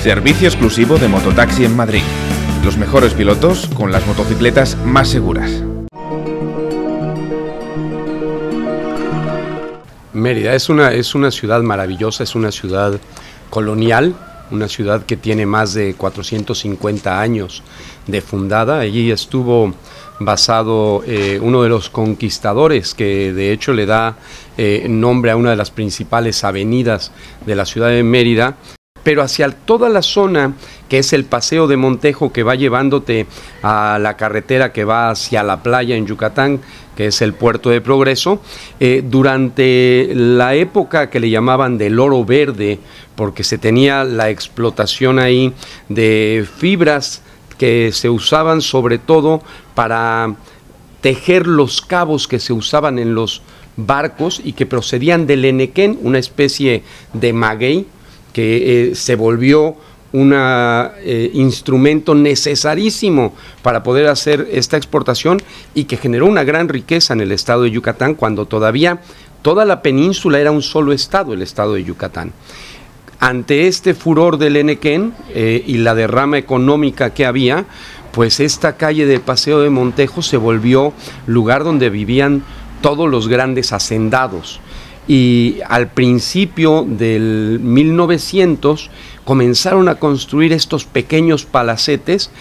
Servicio exclusivo de mototaxi en Madrid. Los mejores pilotos con las motocicletas más seguras. Mérida es una ciudad maravillosa, es una ciudad colonial, una ciudad que tiene más de 450 años de fundada. Allí estuvo basado uno de los conquistadores que de hecho le da nombre a una de las principales avenidas de la ciudad de Mérida, pero hacia toda la zona que es el Paseo de Montejo, que va llevándote a la carretera que va hacia la playa en Yucatán, que es el Puerto de Progreso. Durante la época que le llamaban del oro verde, porque se tenía la explotación ahí de fibras que se usaban sobre todo para tejer los cabos que se usaban en los barcos y que procedían del enequén, una especie de maguey, que se volvió un instrumento necesarísimo para poder hacer esta exportación y que generó una gran riqueza en el estado de Yucatán, cuando todavía toda la península era un solo estado, el estado de Yucatán. Ante este furor del enequén y la derrama económica que había, pues esta calle del Paseo de Montejo se volvió lugar donde vivían todos los grandes hacendados. Y al principio del 1900 comenzaron a construir estos pequeños palacetes,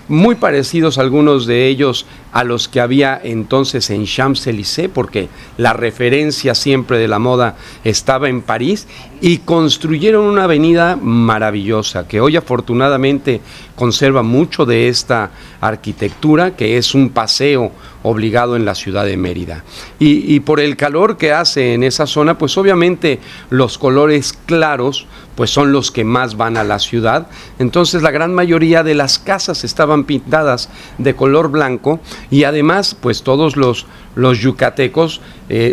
muy parecidos algunos de ellos a los que había entonces en Champs-Élysées, porque la referencia siempre de la moda estaba en París, y construyeron una avenida maravillosa que hoy afortunadamente conserva mucho de esta arquitectura, que es un paseo obligado en la ciudad de Mérida. Y por el calor que hace en esa zona, pues obviamente los colores claros pues son los que más van a la ciudad. Entonces la gran mayoría de las casas estaban pintadas de color blanco, y además pues todos los yucatecos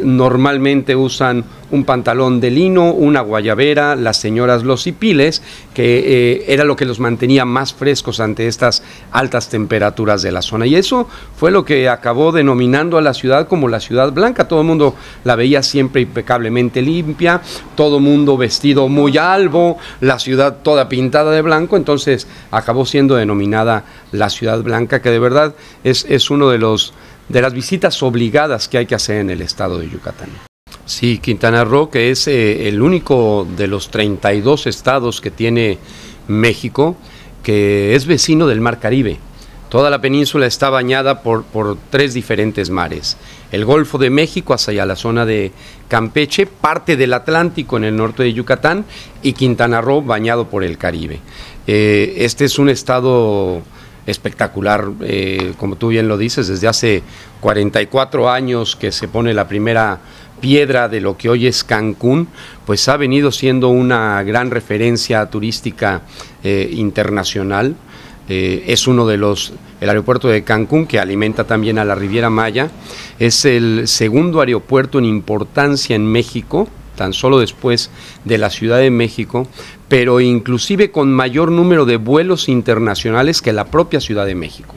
normalmente usan un pantalón de lino, una guayabera, las señoras los hipiles, que era lo que los mantenía más frescos ante estas altas temperaturas de la zona. Y eso fue lo que acabó denominando a la ciudad como la ciudad blanca. Todo el mundo la veía siempre impecablemente limpia, todo el mundo vestido muy albo, la ciudad toda pintada de blanco. Entonces acabó siendo denominada la ciudad blanca, que de verdad es uno de las visitas obligadas que hay que hacer en el estado de Yucatán. Sí, Quintana Roo, que es el único de los 32 estados que tiene México, que es vecino del Mar Caribe. Toda la península está bañada por tres diferentes mares: el Golfo de México hacia la zona de Campeche, parte del Atlántico en el norte de Yucatán, y Quintana Roo bañado por el Caribe. Este es un estado espectacular, como tú bien lo dices. Desde hace 44 años que se pone la primera piedra de lo que hoy es Cancún, pues ha venido siendo una gran referencia turística internacional. Es uno de el aeropuerto de Cancún, que alimenta también a la Riviera Maya, es el segundo aeropuerto en importancia en México, tan solo después de la Ciudad de México, pero inclusive con mayor número de vuelos internacionales que la propia Ciudad de México.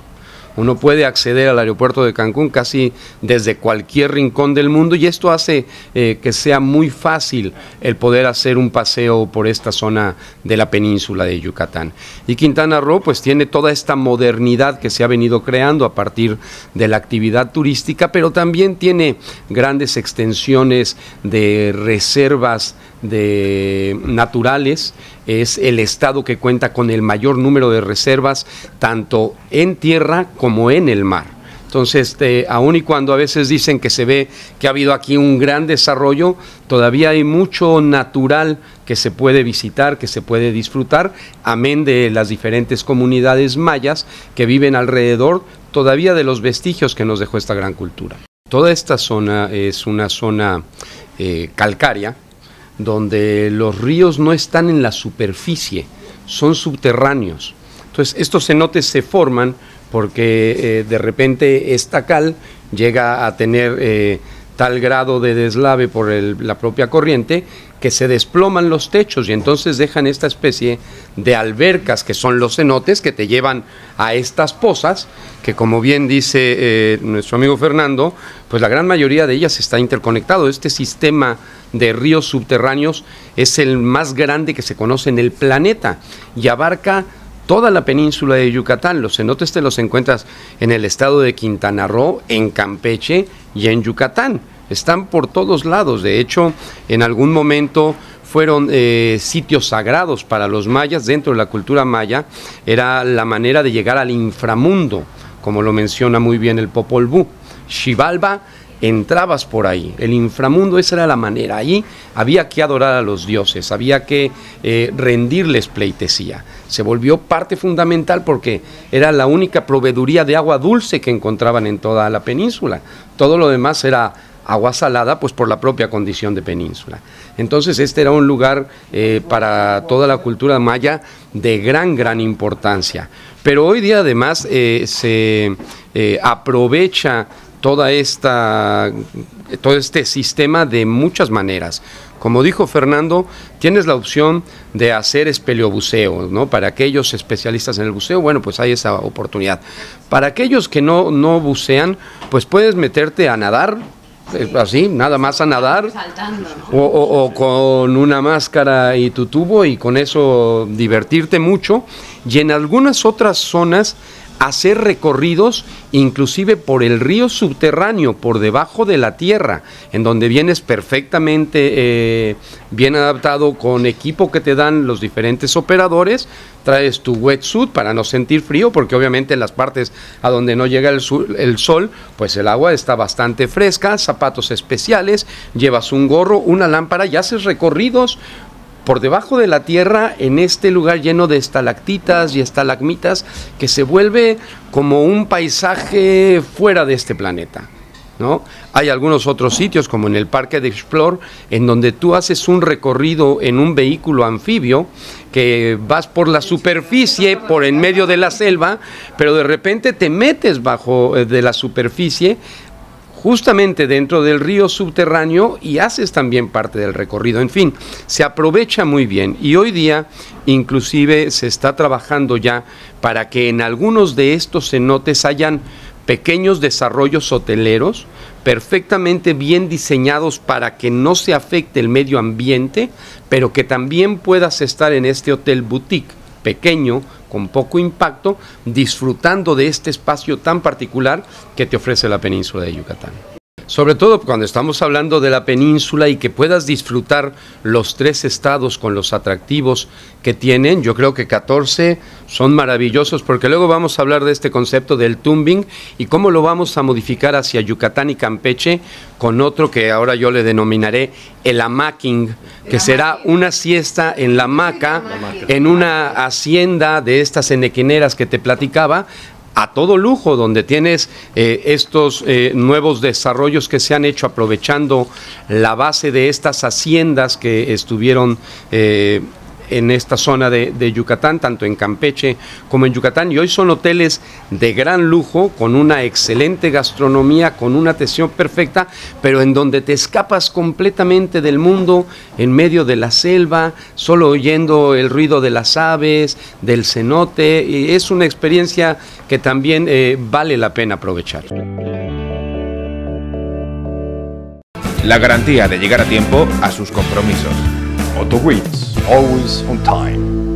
Uno puede acceder al aeropuerto de Cancún casi desde cualquier rincón del mundo, y esto hace que sea muy fácil el poder hacer un paseo por esta zona de la península de Yucatán. Y Quintana Roo pues tiene toda esta modernidad que se ha venido creando a partir de la actividad turística, pero también tiene grandes extensiones de reservas naturales. Es el estado que cuenta con el mayor número de reservas, tanto en tierra como en el mar. Entonces, aun y cuando a veces dicen que se ve que ha habido aquí un gran desarrollo, todavía hay mucho natural que se puede visitar, que se puede disfrutar, amén de las diferentes comunidades mayas que viven alrededor todavía de los vestigios que nos dejó esta gran cultura. Toda esta zona es una zona calcárea, donde los ríos no están en la superficie, son subterráneos. Entonces estos cenotes se forman porque de repente esta cal llega a tener tal grado de deslave por la propia corriente que se desploman los techos y entonces dejan esta especie de albercas que son los cenotes que te llevan a estas pozas, que como bien dice nuestro amigo Fernando, pues la gran mayoría de ellas está interconectado. Este sistema de ríos subterráneos es el más grande que se conoce en el planeta y abarca toda la península de Yucatán. Los cenotes te los encuentras en el estado de Quintana Roo, en Campeche y en Yucatán. Están por todos lados. De hecho, en algún momento fueron sitios sagrados para los mayas. Dentro de la cultura maya era la manera de llegar al inframundo, como lo menciona muy bien el Popol Vuh. Xibalba, entrabas por ahí, el inframundo, esa era la manera. Allí había que adorar a los dioses, había que rendirles pleitesía. Se volvió parte fundamental porque era la única proveeduría de agua dulce que encontraban en toda la península. Todo lo demás era agua salada, pues por la propia condición de península. Entonces este era un lugar para toda la cultura maya de gran importancia. Pero hoy día además se aprovecha todo este sistema de muchas maneras. Como dijo Fernando, tienes la opción de hacer espeleobuceo, ¿no? Para aquellos especialistas en el buceo, bueno, pues hay esa oportunidad. Para aquellos que no bucean, pues puedes meterte a nadar, así, nada más a nadar, saltando, ¿no? o con una máscara y tu tubo, y con eso divertirte mucho. Y en algunas otras zonas hacer recorridos inclusive por el río subterráneo, por debajo de la tierra, en donde vienes perfectamente bien adaptado con equipo que te dan los diferentes operadores. Traes tu wetsuit para no sentir frío, porque obviamente en las partes a donde no llega el sol, pues el agua está bastante fresca, zapatos especiales, llevas un gorro, una lámpara y haces recorridos por debajo de la tierra en este lugar lleno de estalactitas y estalagmitas, que se vuelve como un paisaje fuera de este planeta, ¿no? Hay algunos otros sitios, como en el Parque de Explore, en donde tú haces un recorrido en un vehículo anfibio, que vas por la superficie, por en medio de la selva, pero de repente te metes bajo de la superficie, justamente dentro del río subterráneo, y haces también parte del recorrido. En fin, se aprovecha muy bien, y hoy día inclusive se está trabajando ya para que en algunos de estos cenotes hayan pequeños desarrollos hoteleros perfectamente bien diseñados para que no se afecte el medio ambiente, pero que también puedas estar en este hotel boutique pequeño, con poco impacto, disfrutando de este espacio tan particular que te ofrece la península de Yucatán. Sobre todo cuando estamos hablando de la península y que puedas disfrutar los 3 estados con los atractivos que tienen, yo creo que 14 son maravillosos, porque luego vamos a hablar de este concepto del tumbing y cómo lo vamos a modificar hacia Yucatán y Campeche con otro que ahora yo le denominaré el hammacking, que será una siesta en la hamaca, en una hacienda de estas enequineras que te platicaba, a todo lujo, donde tienes estos nuevos desarrollos que se han hecho aprovechando la base de estas haciendas que estuvieron en esta zona de Yucatán, tanto en Campeche como en Yucatán, y hoy son hoteles de gran lujo, con una excelente gastronomía, con una atención perfecta, pero en donde te escapas completamente del mundo, en medio de la selva, solo oyendo el ruido de las aves, del cenote, y es una experiencia que también vale la pena aprovechar. La garantía de llegar a tiempo a sus compromisos. Autowheels, always on time.